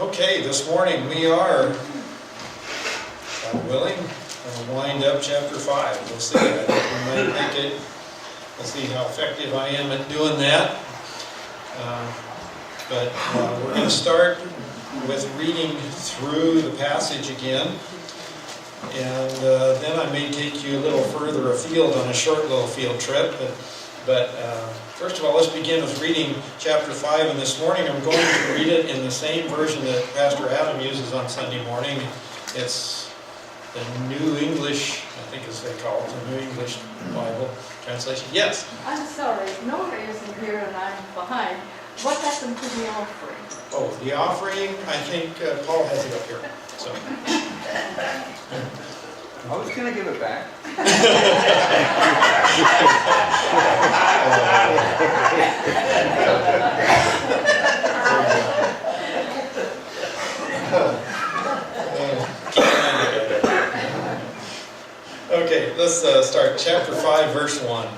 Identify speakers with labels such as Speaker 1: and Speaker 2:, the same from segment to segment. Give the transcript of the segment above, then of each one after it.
Speaker 1: Okay, this morning we are, God willing, going to wind up chapter 5. We'll see. I think we might make it. We'll see how effective I am at doing that. But we're going to start with reading through the passage again. And then I may take you a little further afield on a short little field trip. But first of all, let's begin with reading chapter 5. And this morning I'm going to read it in the same version that Pastor Adam uses on Sunday morning. It's the New English, I think as they call it, the New English Bible translation. Yes?
Speaker 2: I'm sorry, Nora isn't here and I'm behind. What happened to the offering?
Speaker 1: Oh, the offering, I think Paul has it up here. So.
Speaker 3: I was going to give it back.
Speaker 1: Okay, let's start chapter 5, verse 1.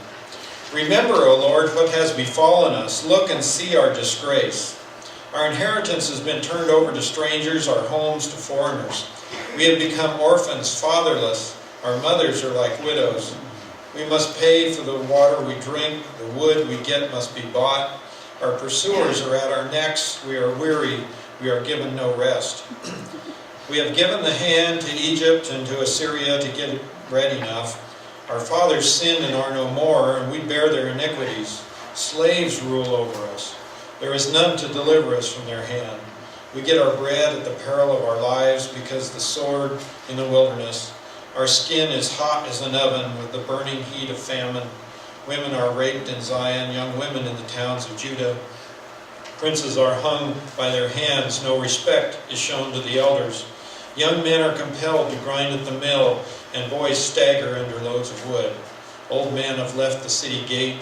Speaker 1: Remember, O Lord, what has befallen us. Look and see our disgrace. Our inheritance has been turned over to strangers, our homes to foreigners. We have become orphans, fatherless. Our mothers are like widows. We must pay for the water we drink. The wood we get must be bought. Our pursuers are at our necks. We are weary. We are given no rest. We have given the hand to Egypt and to Assyria to get it ready enough. Our fathers sinned and are no more, and we bear their iniquities. Slaves rule over us. There is none to deliver us from their hand. We get our bread at the peril of our lives because the sword in the wilderness. Our skin is hot as an oven with the burning heat of famine. Women are raped in Zion, young women in the towns of Judah. Princes are hung by their hands. No respect is shown to the elders. Young men are compelled to grind at the mill, and boys stagger under loads of wood. Old men have left the city gate,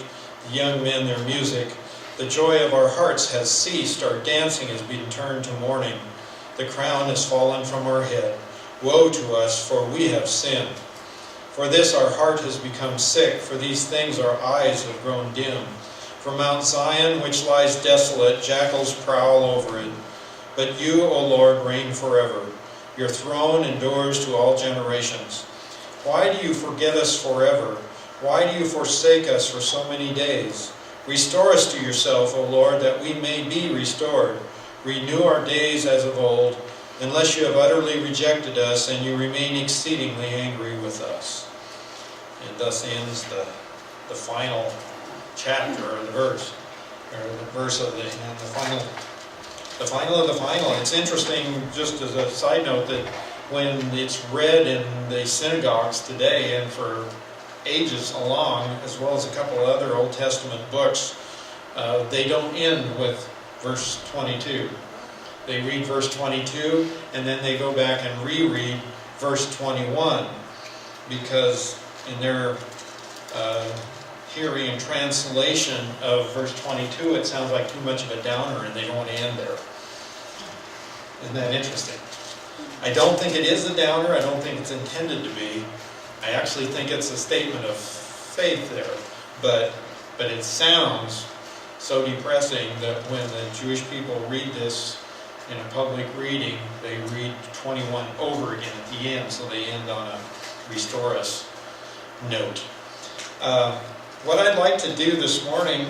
Speaker 1: the young men their music. The joy of our hearts has ceased, our dancing has been turned to mourning. The crown has fallen from our head. Woe to us, for we have sinned. For this our heart has become sick, for these things our eyes have grown dim. For Mount Zion, which lies desolate, jackals prowl over it. But you, O Lord, reign forever. Your throne endures to all generations. Why do you forget us forever? Why do you forsake us for so many days? Restore us to yourself, O Lord, that we may be restored. Renew our days as of old, unless you have utterly rejected us and you remain exceedingly angry with us. And thus ends the final chapter, or the verse, of the final of the final. It's interesting, just as a side note, that when it's read in the synagogues today and for ages along, as well as a couple of other Old Testament books, they don't end with verse 22. They read verse 22 and then they go back and reread verse 21, because in their hearing and translation of verse 22 it sounds like too much of a downer and they don't want to end there. Isn't that interesting? I don't think it is a downer. I don't think it's intended to be. I actually think it's a statement of faith there, but it sounds so depressing that when the Jewish people read this in a public reading, they read 21 over again at the end, so they end on a restore us note. What I'd like to do this morning,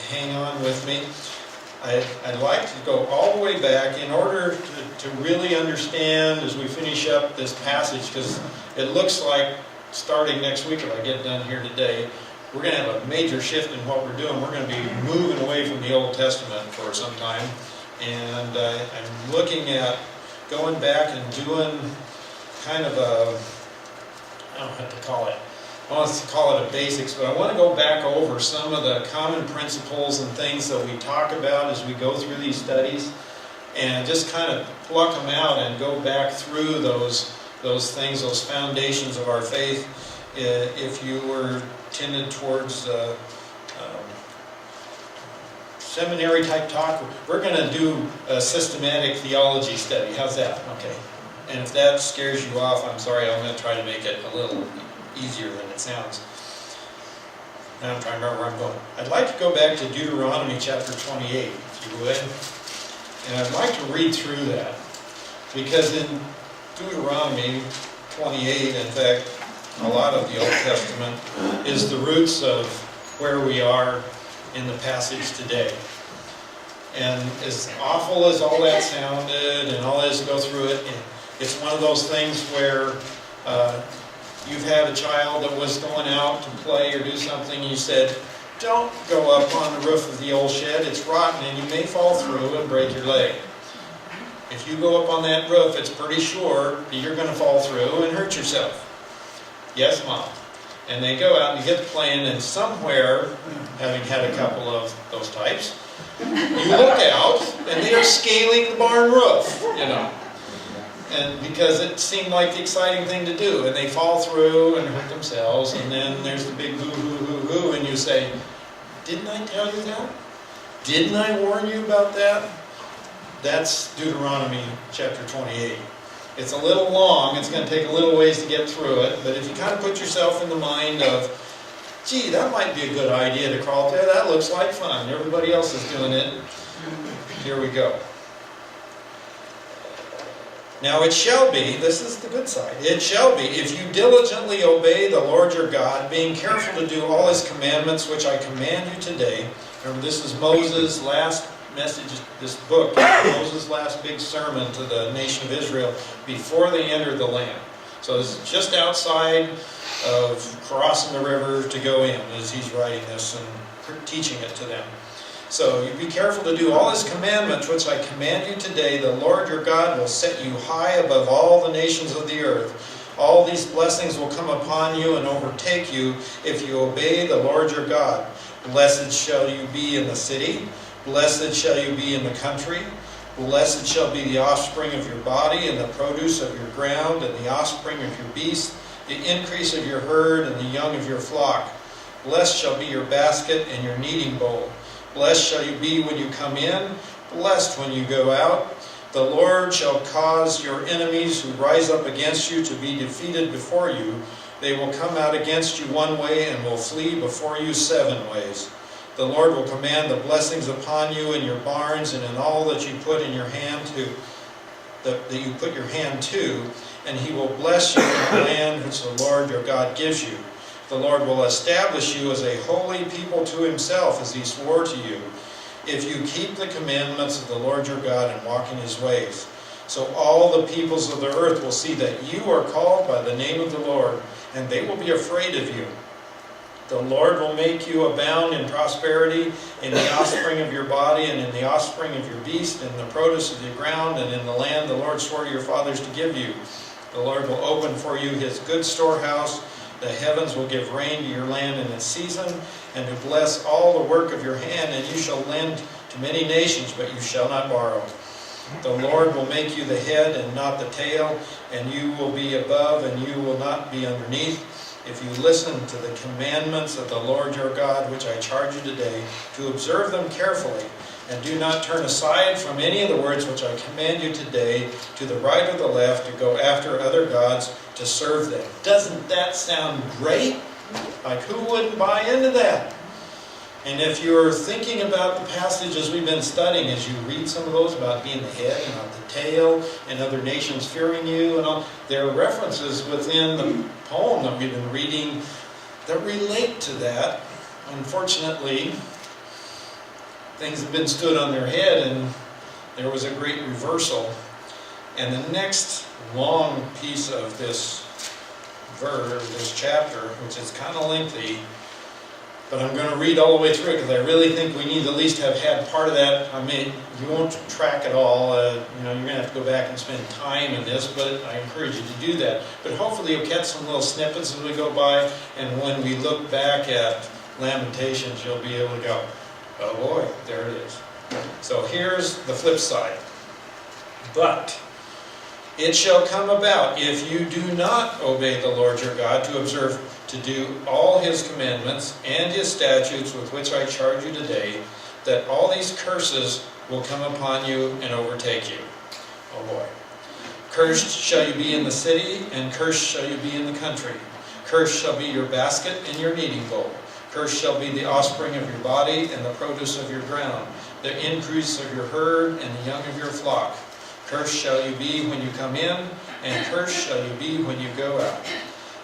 Speaker 1: hang on with me, I'd like to go all the way back in order to really understand as we finish up this passage, because it looks like starting next week, if I get done here today, we're going to have a major shift in what we're doing. We're going to be moving away from the Old Testament for some time. And I'm looking at going back and doing kind of a, I don't know what to call it. I want to call it a basics, but I want to go back over some of the common principles and things that we talk about as we go through these studies, and just kind of pluck them out and go back through those things, those foundations of our faith. If you were tended towards seminary type talk, we're going to do a systematic theology study. How's that? Okay. And if that scares you off, I'm sorry, I'm going to try to make it a little easier than it sounds. Now I'm trying to remember where I'm going. I'd like to go back to Deuteronomy chapter 28, if you would. And I'd like to read through that, because in Deuteronomy 28, in fact, a lot of the Old Testament is the roots of where we are in the passage today. And as awful as all that sounded and all that is to go through it, it's one of those things where you've had a child that was going out to play or do something, and you said, don't go up on the roof of the old shed, it's rotten and you may fall through and break your leg. If you go up on that roof, it's pretty sure that you're going to fall through and hurt yourself. Yes, Mom. And they go out and get to playing, and somewhere, having had a couple of those types, you look out and they are scaling the barn roof, you know. And because it seemed like the exciting thing to do, and they fall through and hurt themselves, and then there's the big boo-hoo-hoo-hoo, and you say, didn't I tell you that? Didn't I warn you about that? That's Deuteronomy chapter 28. It's a little long, it's going to take a little ways to get through it, but if you kind of put yourself in the mind of, gee, that might be a good idea to crawl there, that looks like fun, everybody else is doing it, here we go. Now it shall be, this is the good side, it shall be, if you diligently obey the Lord your God, being careful to do all His commandments which I command you today. Remember, this is Moses' last message, this book, Moses' last big sermon to the nation of Israel before they entered the land. So this is just outside of crossing the river to go in as he's writing this and teaching it to them. So you be careful to do all His commandments which I command you today. The Lord your God will set you high above all the nations of the earth. All these blessings will come upon you and overtake you if you obey the Lord your God. Blessed shall you be in the city. Blessed shall you be in the country. Blessed shall be the offspring of your body and the produce of your ground and the offspring of your beast, the increase of your herd and the young of your flock. Blessed shall be your basket and your kneading bowl. Blessed shall you be when you come in, blessed when you go out. The Lord shall cause your enemies who rise up against you to be defeated before you. They will come out against you one way and will flee before you 7 ways. The Lord will command the blessings upon you in your barns and in all that you put in your hand that you put your hand to, and He will bless you in the land which the Lord your God gives you. The Lord will establish you as a holy people to Himself, as He swore to you, if you keep the commandments of the Lord your God and walk in His ways. So all the peoples of the earth will see that you are called by the name of the Lord, and they will be afraid of you. The Lord will make you abound in prosperity in the offspring of your body and in the offspring of your beast, and the produce of the ground, and in the land the Lord swore to your fathers to give you. The Lord will open for you His good storehouse. The heavens will give rain to your land in its season, and to bless all the work of your hand, and you shall lend to many nations, but you shall not borrow. The Lord will make you the head and not the tail, and you will be above and you will not be underneath. If you listen to the commandments of the Lord your God, which I charge you today, to observe them carefully, and do not turn aside from any of the words which I command you today, to the right or the left, to go after other gods, to serve them. Doesn't that sound great? Like, who wouldn't buy into that? And if you're thinking about the passages we've been studying, as you read some of those about being the head and not the tail, and other nations fearing you, and all, there are references within the poem that we've been reading that relate to that. Unfortunately, things have been stood on their head, and there was a great reversal. And the next long piece of this verse, this chapter, which is kind of lengthy, but I'm going to read all the way through it because I really think we need to at least have had part of that. I mean, you won't track it all. You're going to have to go back and spend time in this, but I encourage you to do that. But hopefully you'll catch some little snippets as we go by, and when we look back at Lamentations, you'll be able to go, oh boy, there it is. So here's the flip side. But it shall come about, if you do not obey the Lord your God, to observe, to do all His commandments and His statutes with which I charge you today, that all these curses will come upon you and overtake you. Oh boy. Cursed shall you be in the city, and cursed shall you be in the country. Cursed shall be your basket and your kneading bowl. Cursed shall be the offspring of your body and the produce of your ground, the increase of your herd and the young of your flock. Cursed shall you be when you come in, and cursed shall you be when you go out.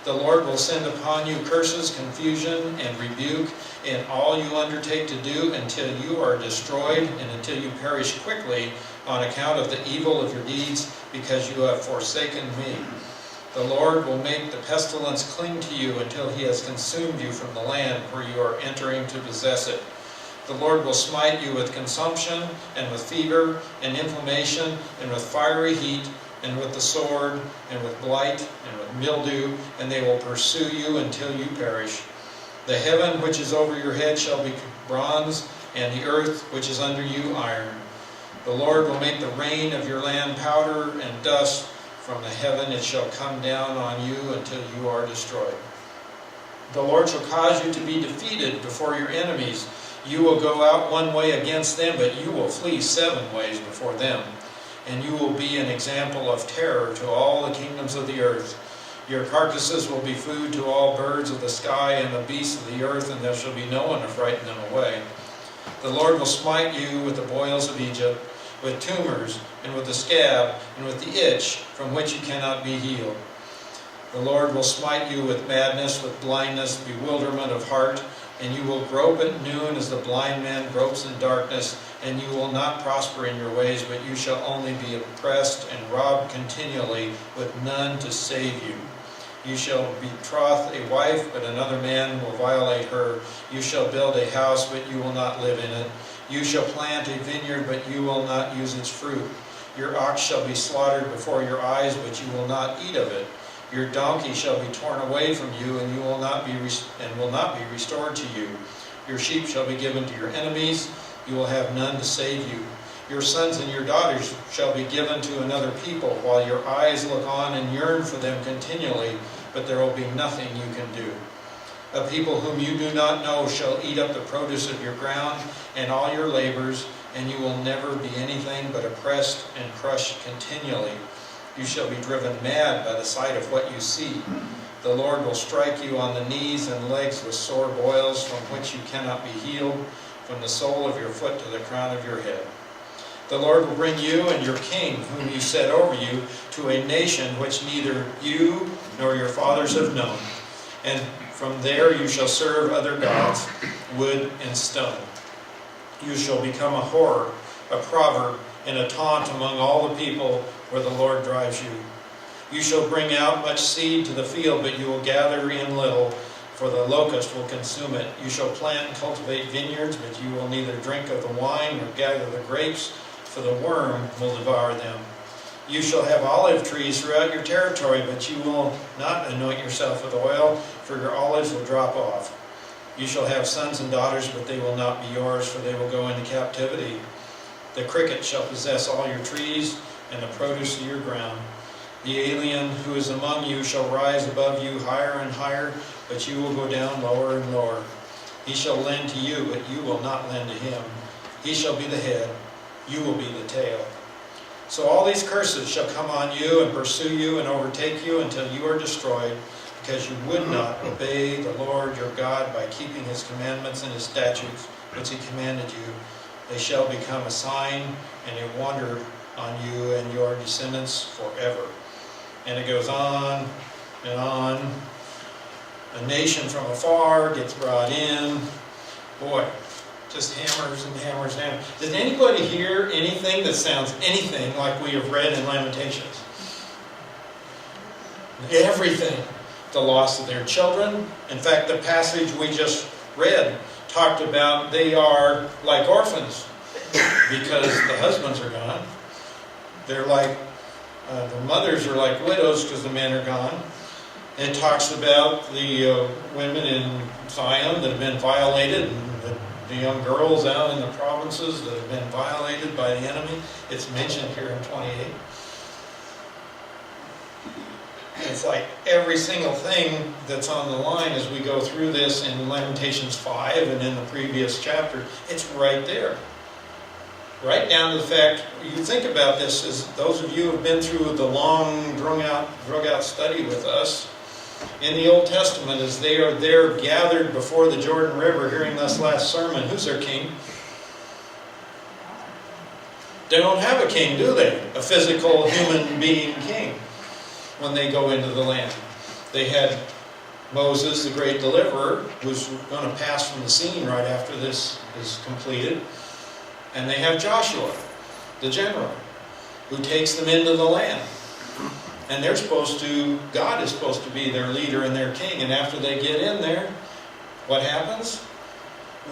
Speaker 1: The Lord will send upon you curses, confusion, and rebuke in all you undertake to do until you are destroyed and until you perish quickly on account of the evil of your deeds, because you have forsaken me. The Lord will make the pestilence cling to you until he has consumed you from the land where you are entering to possess it. The Lord will smite you with consumption, and with fever, and inflammation, and with fiery heat, and with the sword, and with blight, and with mildew, and they will pursue you until you perish. The heaven which is over your head shall be bronze, and the earth which is under you iron. The Lord will make the rain of your land powder and dust. From the heaven it shall come down on you until you are destroyed. The Lord shall cause you to be defeated before your enemies. You will go out one way against them, but you will flee 7 ways before them. And you will be an example of terror to all the kingdoms of the earth. Your carcasses will be food to all birds of the sky and the beasts of the earth, and there shall be no one to frighten them away. The Lord will smite you with the boils of Egypt, with tumors, and with the scab, and with the itch, from which you cannot be healed. The Lord will smite you with madness, with blindness, bewilderment of heart, and you will grope at noon as the blind man gropes in darkness, and you will not prosper in your ways, but you shall only be oppressed and robbed continually, with none to save you. You shall betroth a wife, but another man will violate her. You shall build a house, but you will not live in it. You shall plant a vineyard, but you will not use its fruit. Your ox shall be slaughtered before your eyes, but you will not eat of it. Your donkey shall be torn away from you, and will not be restored to you. Your sheep shall be given to your enemies. You will have none to save you. Your sons and your daughters shall be given to another people, while your eyes look on and yearn for them continually, but there will be nothing you can do. A people whom you do not know shall eat up the produce of your ground and all your labors, and you will never be anything but oppressed and crushed continually. You shall be driven mad by the sight of what you see. The Lord will strike you on the knees and legs with sore boils, from which you cannot be healed, from the sole of your foot to the crown of your head. The Lord will bring you and your king, whom you set over you, to a nation which neither you nor your fathers have known. And from there you shall serve other gods, wood and stone. You shall become a horror, a proverb, and a taunt among all the people where the Lord drives you. You shall bring out much seed to the field, but you will gather in little, for the locust will consume it. You shall plant and cultivate vineyards, but you will neither drink of the wine nor gather the grapes, for the worm will devour them. You shall have olive trees throughout your territory, but you will not anoint yourself with oil, for your olives will drop off. You shall have sons and daughters, but they will not be yours, for they will go into captivity. The cricket shall possess all your trees and the produce of your ground. The alien who is among you shall rise above you higher and higher, but you will go down lower and lower. He shall lend to you, but you will not lend to him. He shall be the head, you will be the tail. So all these curses shall come on you and pursue you and overtake you until you are destroyed, because you would not obey the Lord your God by keeping his commandments and his statutes, which he commanded you. They shall become a sign and a wonder on you and your descendants forever. And it goes on and on. A nation from afar gets brought in. Boy, just hammers and hammers and hammers. Did anybody hear anything that sounds anything like we have read in Lamentations? Everything. The loss of their children. In fact, the passage we just read talked about they are like orphans because the husbands are gone. They're like, the mothers are like widows because the men are gone. It talks about the women in Zion that have been violated, and the young girls out in the provinces that have been violated by the enemy. It's mentioned here in 28. It's like every single thing that's on the line as we go through this in Lamentations 5 and in the previous chapter. It's right there. Right down to the fact, you think about this, as those of you who have been through the long, drug out study with us, In the Old Testament, as they are there gathered before the Jordan River hearing this last sermon, who's their king? They don't have a king, do they? A physical human being king when they go into the land. They had Moses, the great deliverer, who's going to pass from the scene right after this is completed. And they have Joshua, the general, who takes them into the land. And they're supposed to, God is supposed to be their leader and their king. And after they get in there, what happens?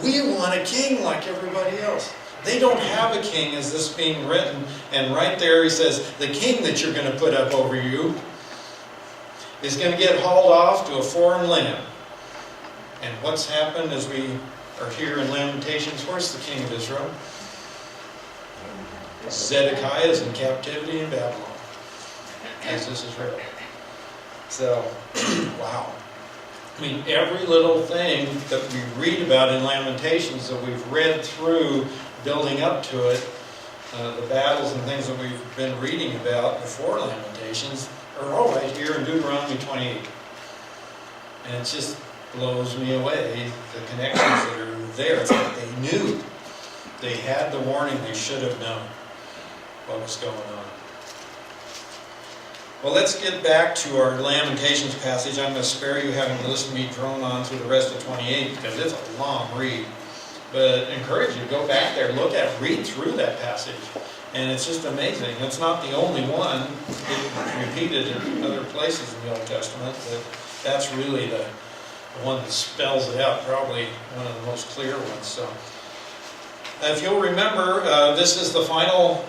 Speaker 1: We want a king like everybody else. They don't have a king, as this being written. And right there he says, the king that you're going to put up over you is going to get hauled off to a foreign land. And what's happened as we are here in Lamentations? Where's the king of Israel? Zedekiah is in captivity in Babylon, as this is written. So, wow. I mean, every little thing that we read about in Lamentations that we've read through building up to it, the battles and things that we've been reading about before Lamentations, are all right here in Deuteronomy 28. And it just blows me away, the connections that are there. It's like they knew. They had the warning. They should have known what was going on. Well, let's get back to our Lamentations passage. I'm going to spare you having to listen to me drone on through the rest of 28 because it's a long read. But I encourage you to go back there, read through that passage. And it's just amazing. It's not the only one. It's repeated in other places in the Old Testament, but that's really the one that spells it out, probably one of the most clear ones. So, if you'll remember, this is the final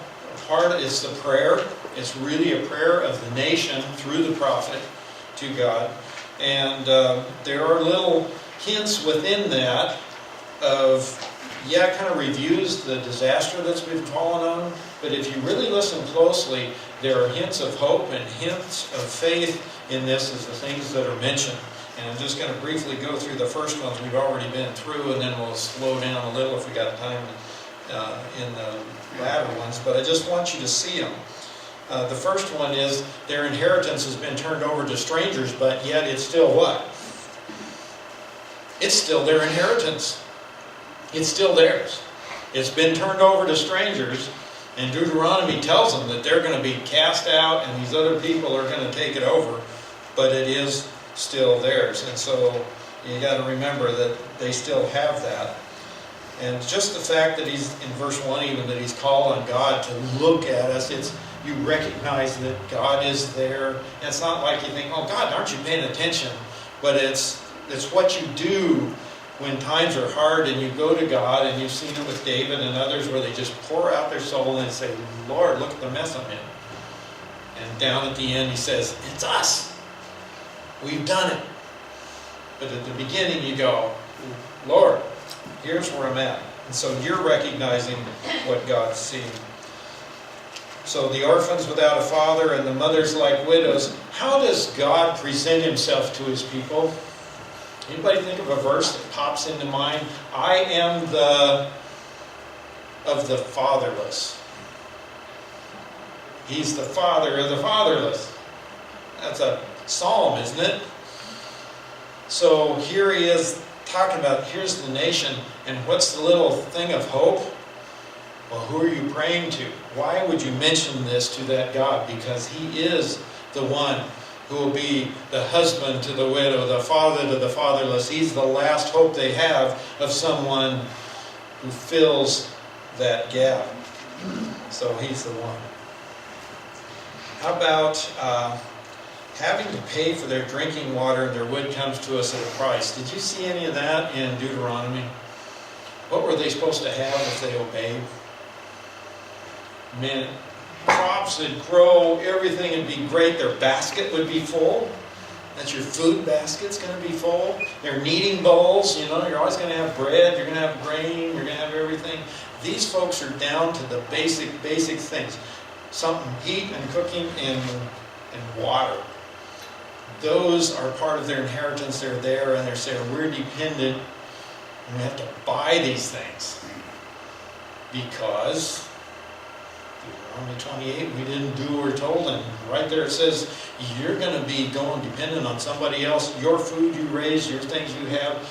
Speaker 1: part. It's the prayer. It's really a prayer of the nation through the prophet to God. And there are little hints within that of, it kind of reviews the disaster that's been fallen on. But if you really listen closely, there are hints of hope and hints of faith in this as the things that are mentioned. And I'm just going to briefly go through the first ones we've already been through, and then we'll slow down a little if we got time in the latter ones. But I just want you to see them. The first one is, their inheritance has been turned over to strangers, but yet it's still what? It's still their inheritance. It's still theirs. It's been turned over to strangers, and Deuteronomy tells them that they're going to be cast out and these other people are going to take it over, but it is still theirs. And so you got to remember that they still have that. And just the fact that he's, in verse 1 even, that he's called on God to look at us, you recognize that God is there. And it's not like you think, oh God, aren't you paying attention? But it's what you do when times are hard and you go to God, and you've seen it with David and others where they just pour out their soul and say, Lord, look at the mess I'm in. And down at the end he says, it's us. We've done it. But at the beginning you go, Lord, here's where I'm at. And so you're recognizing what God's seeing. So the orphans without a father and the mothers like widows. How does God present himself to his people? Anybody think of a verse that pops into mind? I am of the fatherless. He's the father of the fatherless. That's a psalm, isn't it? So here he is talking about, here's the nation, and what's the little thing of hope? Well, who are you praying to? Why would you mention this to that God? Because he is the one who will be the husband to the widow, the father to the fatherless. He's the last hope they have of someone who fills that gap. So he's the one. How about having to pay for their drinking water and their wood comes to us at a price? Did you see any of that in Deuteronomy? What were they supposed to have if they obeyed? Man, crops would grow, everything would be great, their basket would be full. That's your food basket's going to be full. Their kneading bowls, you're always going to have bread, you're going to have grain, you're going to have everything. These folks are down to the basic things. Something, heat and cooking and water. Those are part of their inheritance. They're there and they're saying, we're dependent and we have to buy these things because Deuteronomy 28, we didn't do what we're told, and right there it says, you're going to be going dependent on somebody else. Your food you raise, your things you have,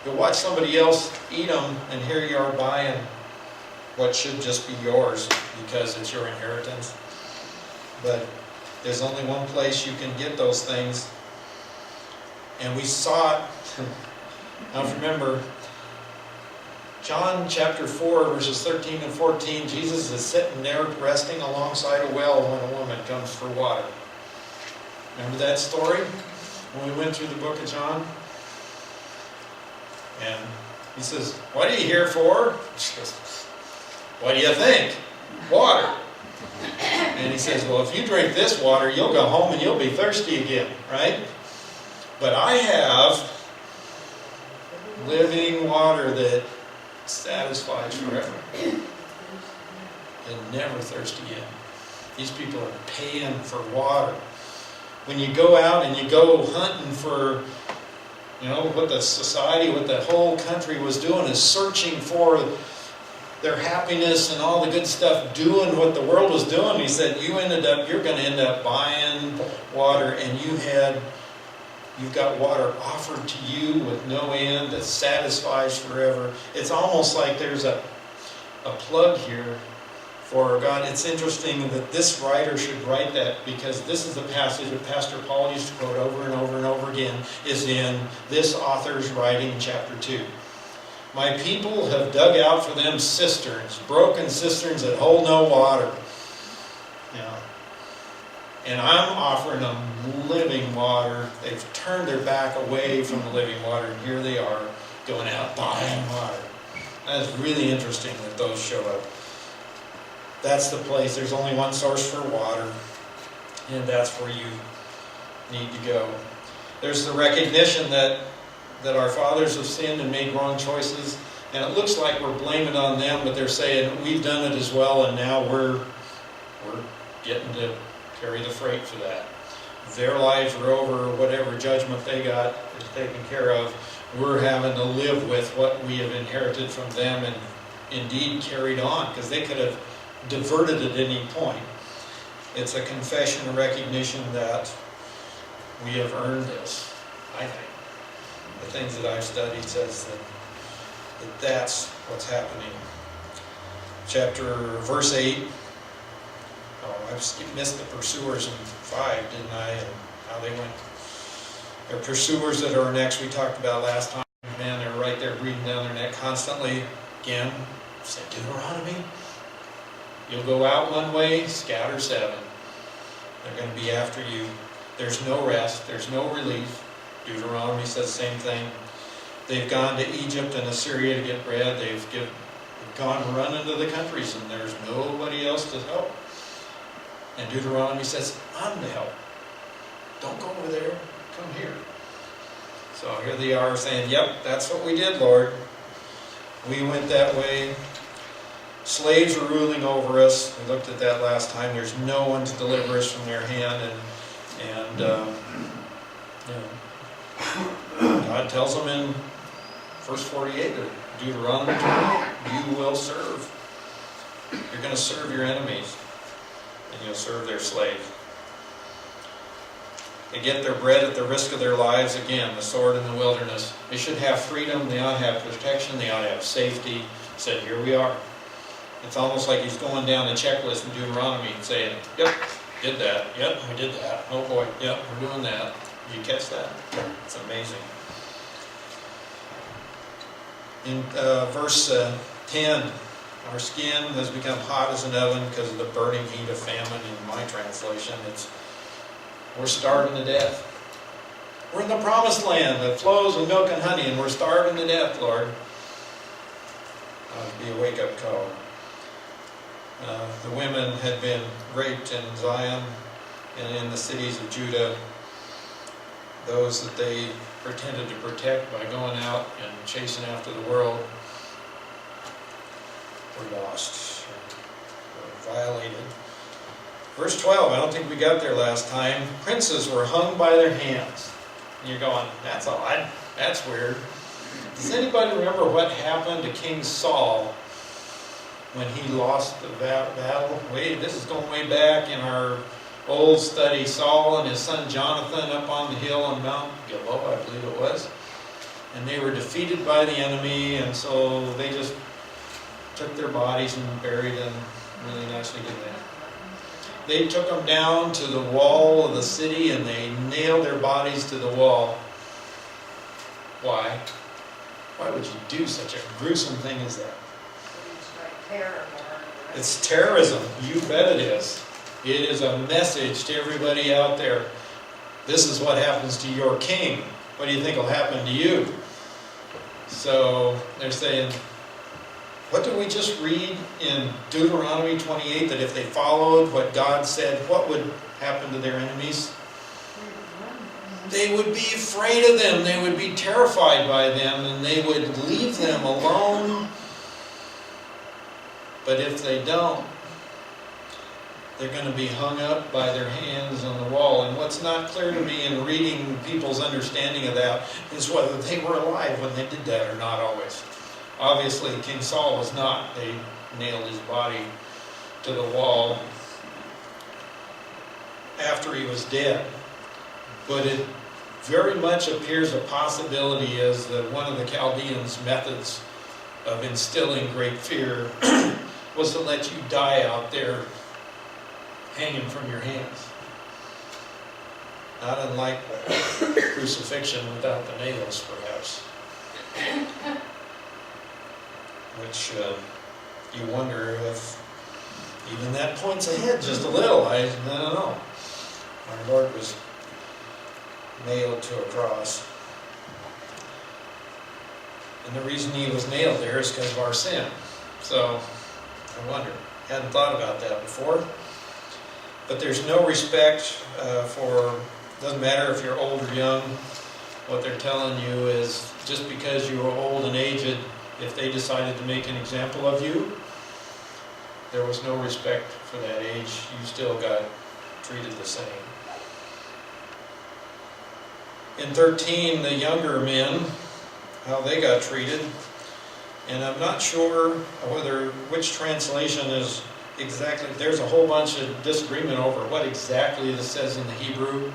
Speaker 1: you'll watch somebody else eat them, and here you are buying what should just be yours because it's your inheritance. But there's only one place you can get those things. And we saw it. Now remember, John chapter 4, verses 13 and 14, Jesus is sitting there resting alongside a well when a woman comes for water. Remember that story when we went through the book of John? And he says, what are you here for? She goes, what do you think? Water. And he says, well, if you drink this water, you'll go home and you'll be thirsty again, right? But I have living water that satisfies forever. You'll never thirst again. These people are paying for water. When you go out and you go hunting for, what the society, what the whole country was doing is searching for their happiness and all the good stuff, doing what the world was doing. He said, you're going to end up buying water, and you've got water offered to you with no end that satisfies forever. It's almost like there's a plug here for God. It's interesting that this writer should write that, because this is the passage that Pastor Paul used to quote over and over and over again, is in this author's writing in chapter 2. My people have dug out for them cisterns, broken cisterns that hold no water. And I'm offering them living water. They've turned their back away from the living water, and here they are going out buying water. That's really interesting that those show up. That's the place. There's only one source for water, and that's where you need to go. There's the recognition that our fathers have sinned and made wrong choices, and it looks like we're blaming it on them, but they're saying we've done it as well, and now we're getting to carry the freight for that. Their lives are over, whatever judgment they got is taken care of. We're having to live with what we have inherited from them and indeed carried on, because they could have diverted at any point. It's a confession and recognition that we have earned this, I think. The things that I've studied says that's what's happening. Verse 8. Oh, I missed the pursuers in 5, didn't I? And how they went. They're pursuers that are next. We talked about last time. Man, they're right there breathing down their neck constantly. Again, say Deuteronomy. You'll go out one way, scatter 7. They're going to be after you. There's no rest. There's no relief. Deuteronomy says the same thing. They've gone to Egypt and Assyria to get bread. They've gone running to the countries, and there's nobody else to help. And Deuteronomy says, I'm the help. Don't go over there. Come here. So here they are saying, yep, that's what we did, Lord. We went that way. Slaves are ruling over us. We looked at that last time. There's no one to deliver us from their hand. And God tells them in verse 48 of Deuteronomy 28, you will serve. You're going to serve your enemies, and you'll serve their slaves. They get their bread at the risk of their lives. Again, the sword in the wilderness. They should have freedom. They ought to have protection. They ought to have safety. He said, here we are. It's almost like he's going down the checklist in Deuteronomy and saying, yep, did that. Yep, we did that. Oh boy, yep, we're doing that. Did you catch that? It's amazing. In verse 10, our skin has become hot as an oven because of the burning heat of famine. In my translation, we're starving to death. We're in the promised land that flows with milk and honey, and we're starving to death, Lord. That would be a wake-up call. The women had been raped in Zion and in the cities of Judah. Those that they pretended to protect by going out and chasing after the world were lost, were violated. Verse 12, I don't think we got there last time. Princes were hung by their hands. And you're going, that's odd. That's weird. Does anybody remember what happened to King Saul when he lost the battle. This is going way back in our old study. Saul and his son Jonathan up on the hill on Mount Gilboa, I believe it was. And they were defeated by the enemy, and so they just took their bodies and buried them. Really nicely did that. They took them down to the wall of the city and they nailed their bodies to the wall. Why? Why would you do such a gruesome thing as that? It's terrorism. You bet it is. It is a message to everybody out there. This is what happens to your king. What do you think will happen to you? So they're saying, what did we just read in Deuteronomy 28? That if they followed what God said, what would happen to their enemies? They would be afraid of them. They would be terrified by them, and they would leave them alone. But if they don't, they're going to be hung up by their hands on the wall. And what's not clear to me in reading people's understanding of that is whether they were alive when they did that or not always. Obviously, King Saul was not. They nailed his body to the wall after he was dead. But it very much appears a possibility as one of the Chaldeans' methods of instilling great fear was to let you die out there hanging from your hands. Not unlike crucifixion without the nails, perhaps. Which you wonder if even that points ahead just a little. I don't know. Our Lord was nailed to a cross. And the reason he was nailed there is because of our sin. So, I wonder. Hadn't thought about that before. But there's no respect for, doesn't matter if you're old or young. What they're telling you is just because you were old and aged, if they decided to make an example of you, there was no respect for that age. You still got treated the same. In 13, the younger men, how they got treated. And I'm not sure which translation is exactly. There's a whole bunch of disagreement over what exactly this says in the Hebrew.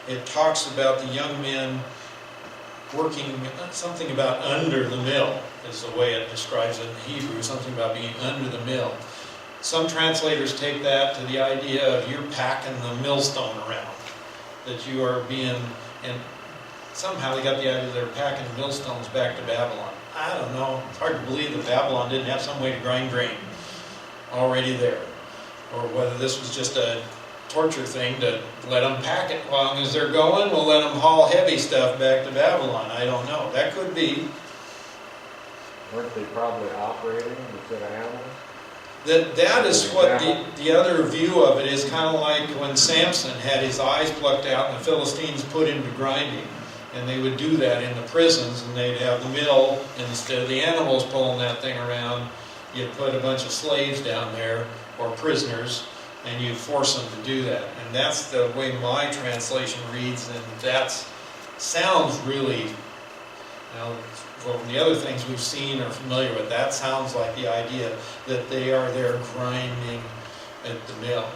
Speaker 1: It talks about the young men working, something about under the mill is the way it describes it in Hebrew, something about being under the mill. Some translators take that to the idea of you're packing the millstone around, that you are being, and somehow they got the idea they're packing millstones back to Babylon. I don't know. It's hard to believe that Babylon didn't have some way to grind grain already there. Or whether this was just a torture thing to let them pack it as long as they're going. We'll let them haul heavy stuff back to Babylon. I don't know. That could be.
Speaker 4: Weren't they probably operating instead of animals?
Speaker 1: That is what the other view of it is, kind of like when Samson had his eyes plucked out and the Philistines put him to grinding. And they would do that in the prisons, and they'd have the mill, and instead of the animals pulling that thing around, you'd put a bunch of slaves down there, or prisoners, and you'd force them to do that. And that's the way my translation reads, and that sounds really, from the other things we've seen or familiar with, that sounds like the idea that they are there grinding at the mill.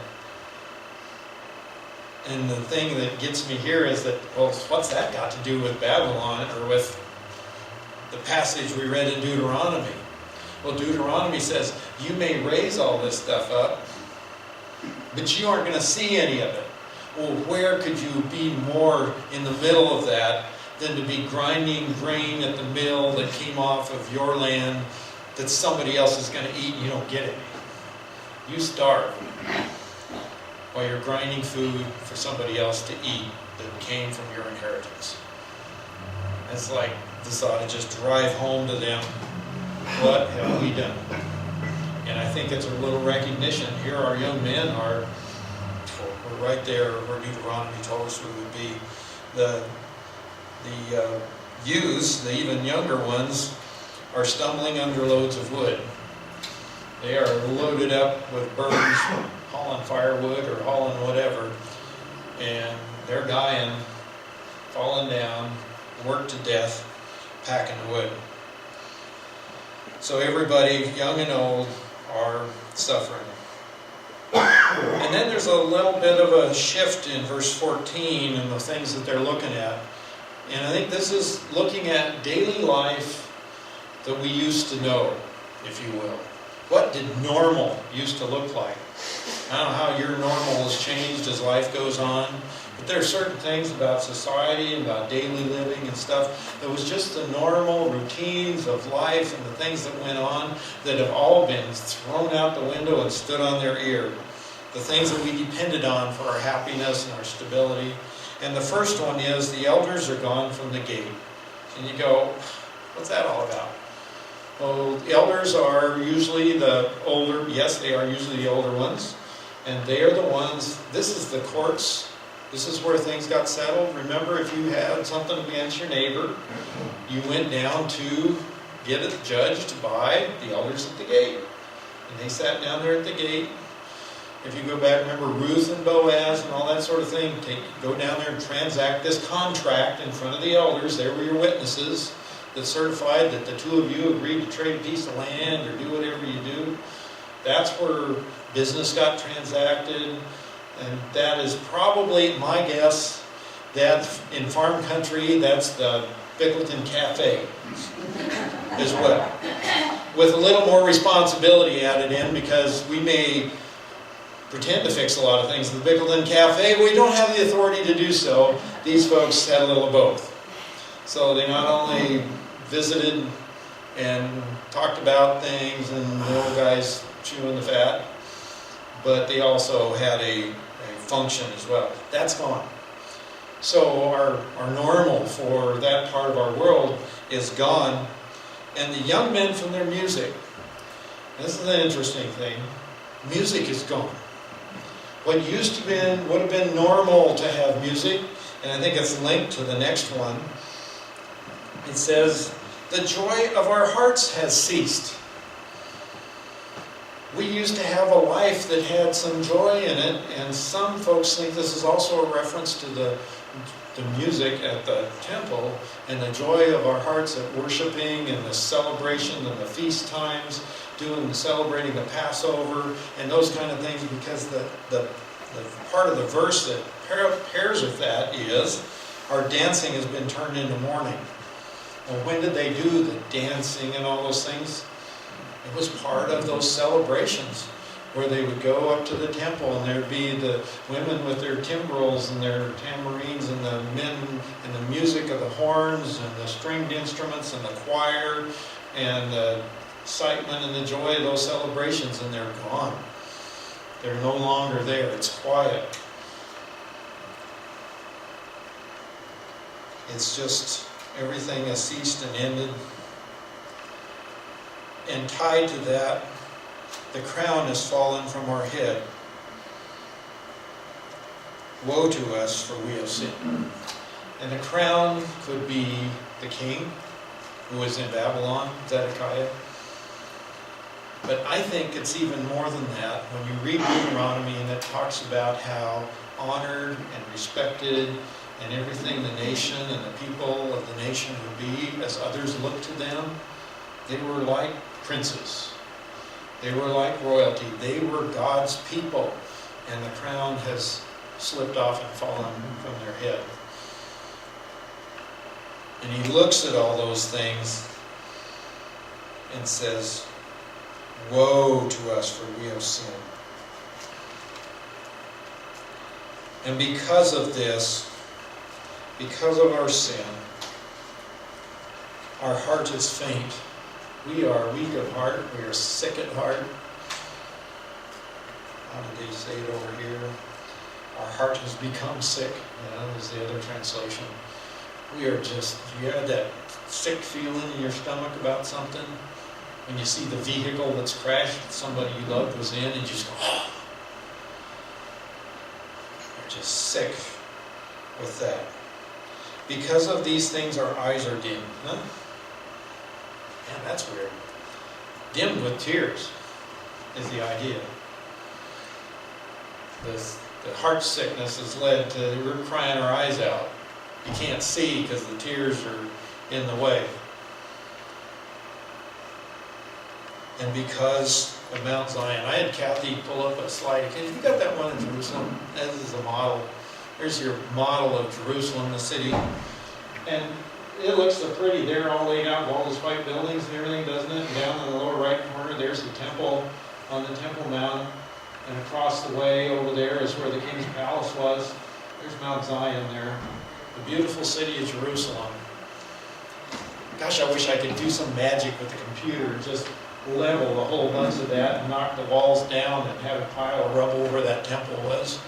Speaker 1: And the thing that gets me here is that, well, what's that got to do with Babylon or with the passage we read in Deuteronomy? Well, Deuteronomy says, you may raise all this stuff up, but you aren't going to see any of it. Well, where could you be more in the middle of that than to be grinding grain at the mill that came off of your land that somebody else is going to eat and you don't get it? You starve while you're grinding food for somebody else to eat that came from your inheritance. It's like this ought to just drive home to them, what have we done? And I think it's a little recognition. Here our young men are, we're right there where Deuteronomy told us we would be. The youths, the even younger ones, are stumbling under loads of wood. They are loaded up with burdens, hauling firewood or hauling whatever, and they're dying, falling down, worked to death, packing wood. So everybody, young and old, are suffering. And then there's a little bit of a shift in verse 14 and the things that they're looking at. And I think this is looking at daily life that we used to know, if you will. What did normal used to look like? I don't know how your normal has changed as life goes on, but there are certain things about society and about daily living and stuff that was just the normal routines of life and the things that went on that have all been thrown out the window and stood on their ear. The things that we depended on for our happiness and our stability. And the first one is the elders are gone from the gate. And you go, what's that all about? Well, the elders are usually the older, yes, they are usually the older ones. And they are the ones, this is the courts, this is where things got settled. Remember, if you had something against your neighbor, you went down to get it judged by the elders at the gate. And they sat down there at the gate. If you go back, remember Ruth and Boaz and all that sort of thing, go down there and transact this contract in front of the elders. They were your witnesses that certified that the two of you agreed to trade a piece of land or do whatever you do. That's where business got transacted. And that is probably, my guess, that in farm country, that's the Bickleton Cafe as well. With a little more responsibility added in, because we may pretend to fix a lot of things at the Bickleton Cafe, but we don't have the authority to do so. These folks had a little of both. So they not only visited and talked about things and the old guys chewing the fat, but they also had a function as well. That's gone. So our normal for that part of our world is gone. And the young men from their music, this is an interesting thing, music is gone. What used to would have been normal to have music, and I think it's linked to the next one. It says, the joy of our hearts has ceased. We used to have a life that had some joy in it, and some folks think this is also a reference to the music at the temple and the joy of our hearts at worshiping and the celebration and the feast times, celebrating the Passover and those kind of things, because the part of the verse that pairs with that is our dancing has been turned into mourning. Well, when did they do the dancing and all those things? It was part of those celebrations where they would go up to the temple and there'd be the women with their timbrels and their tamarines and the men and the music of the horns and the stringed instruments and the choir and the excitement and the joy of those celebrations, and they're gone. They're no longer there. It's quiet. It's just everything has ceased and ended. And tied to that, the crown has fallen from our head. Woe to us, for we have sinned. And the crown could be the king who was in Babylon, Zedekiah. But I think it's even more than that. When you read Deuteronomy and it talks about how honored and respected and everything the nation and the people of the nation would be as others looked to them, they were like princes. They were like royalty. They were God's people. And the crown has slipped off and fallen from their head. And he looks at all those things and says, woe to us, for we have sinned. And because of this, because of our sin, our heart is faint. We are weak of heart. We are sick at heart. How did they say it over here? Our heart has become sick. Is the other translation. We are just, you had that sick feeling in your stomach about something. When you see the vehicle that's crashed, somebody you loved was in, and you just go, oh. You're just sick with that. Because of these things, our eyes are dim. Huh? Man, that's weird. Dimmed with tears is the idea. The heart sickness has led to, we're crying our eyes out. You can't see because the tears are in the way. and because of Mount Zion. I had Kathy pull up a slide. Okay, you got that one in Jerusalem? This is a model. Here's your model of Jerusalem, the city. And it looks so pretty there, all laid out with all those white buildings and everything, doesn't it? And down in the lower right corner, there's the temple on the Temple Mount. And across the way over there is where the king's palace was. There's Mount Zion there. The beautiful city of Jerusalem. Gosh, I wish I could do some magic with the computer and just level a whole bunch of that and knock the walls down and have a pile of rubble where that temple was.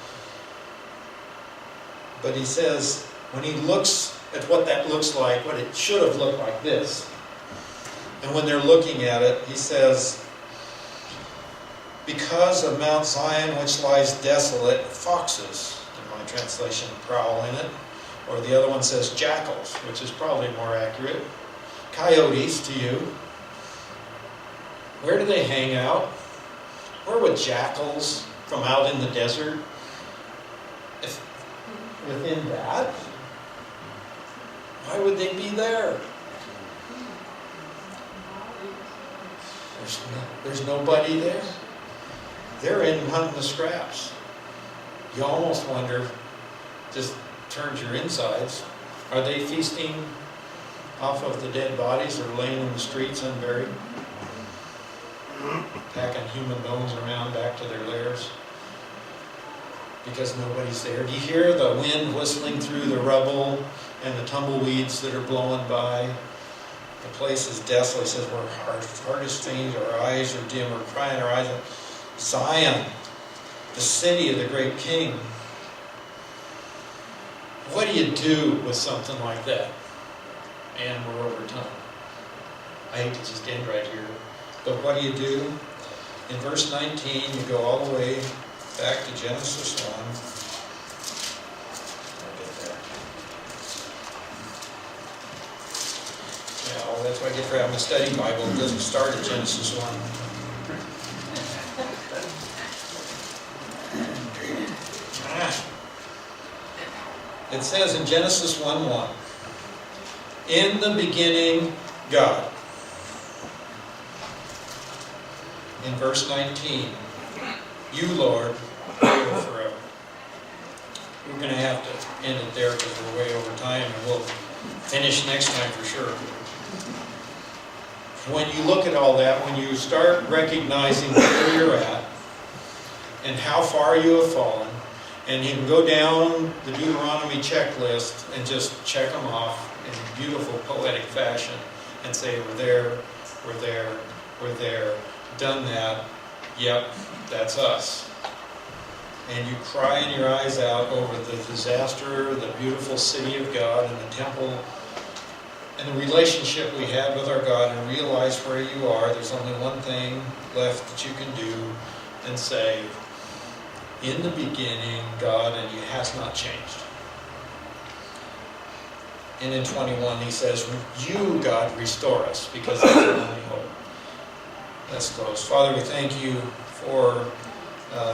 Speaker 1: But he says, when he looks at what that looks like, what it should have looked like this, and when they're looking at it, he says, because of Mount Zion which lies desolate, foxes, in my translation, prowl in it. Or the other one says jackals, which is probably more accurate. Coyotes to you. Where do they hang out? Where would jackals from out in the desert? If within that? Why would they be there? There's nobody there. They're in hunting the scraps. You almost wonder, just turns your insides. Are they feasting off of the dead bodies that are laying in the streets unburied? Packing human bones around back to their lairs? Because nobody's there. Do you hear the wind whistling through the rubble and the tumbleweeds that are blowing by? The place is desolate. It says our heart is faint, our eyes are dim, we're crying our eyes out. Zion, the city of the great king. What do you do with something like that? And we're over time. I hate to just end right here. But what do you do? In verse 19, you go all the way back to Genesis 1. I'll get there. Yeah, well, that's what I get for having a study Bible. It doesn't start at Genesis 1. It says in Genesis 1:1, in the beginning, God. In verse 19, you, Lord, reign forever. We're going to have to end it there because we're way over time, and we'll finish next time for sure. When you look at all that, when you start recognizing where you're at and how far you have fallen, and you can go down the Deuteronomy checklist and just check them off in beautiful poetic fashion and say, we're there, we're there, we're there, done that, yep, that's us. And you cry in your eyes out over the disaster, the beautiful city of God and the temple and the relationship we have with our God, and realize where you are. There's only one thing left that you can do and say, in the beginning, God, and it has not changed. And in 21, he says, you, God, restore us, because that's our only hope. Let's close. Father, we thank you for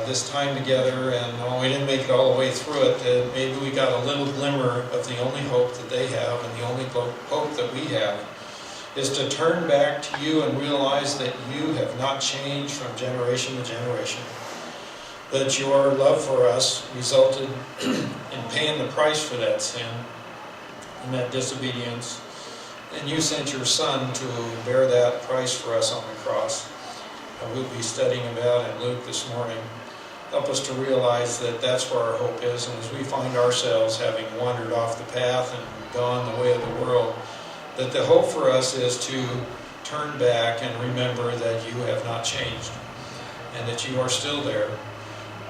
Speaker 1: this time together, and we didn't make it all the way through it. Maybe we got a little glimmer of the only hope that they have, and the only hope that we have is to turn back to you and realize that you have not changed from generation to generation. That your love for us resulted in paying the price for that sin and that disobedience. And you sent your Son to bear that price for us on the cross. We'll be studying about in Luke this morning. Help us to realize that that's where our hope is. And as we find ourselves having wandered off the path and gone the way of the world, that the hope for us is to turn back and remember that you have not changed and that you are still there,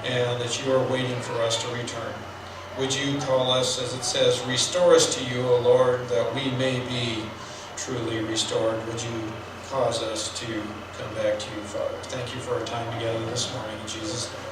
Speaker 1: and that you are waiting for us to return. Would you call us, as it says, restore us to you, O Lord, that we may be truly restored. Would you cause us to come back to you, Father? Thank you for our time together this morning in Jesus' name.